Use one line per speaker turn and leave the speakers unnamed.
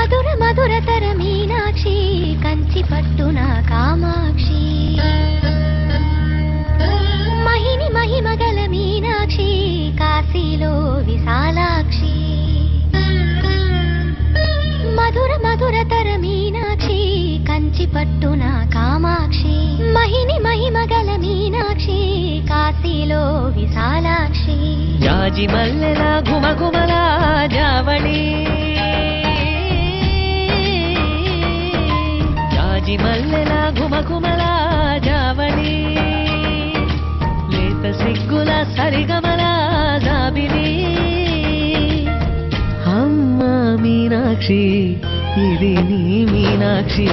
మధుర మధురతర మీనాక్షి కంచి పట్టున కామాక్షి మహిని మహిమగల మీనాక్షి కాశీలో విశాలాక్షి మధుర మధురతర మీనాక్షి కంచి పట్టున కామాక్షి మహిని మహిమగల మీనాక్షి కాశీలో విశాలాక్షి
జాజి మల్లెల ఘుమఘుమల జావళి జాజి మల్లెల ఘుమఘుమల జావళి లేత సిగ్గుల సరిగమల జాబిలి అమ్మ మీనాక్షి ఇది నీ మీనాక్షి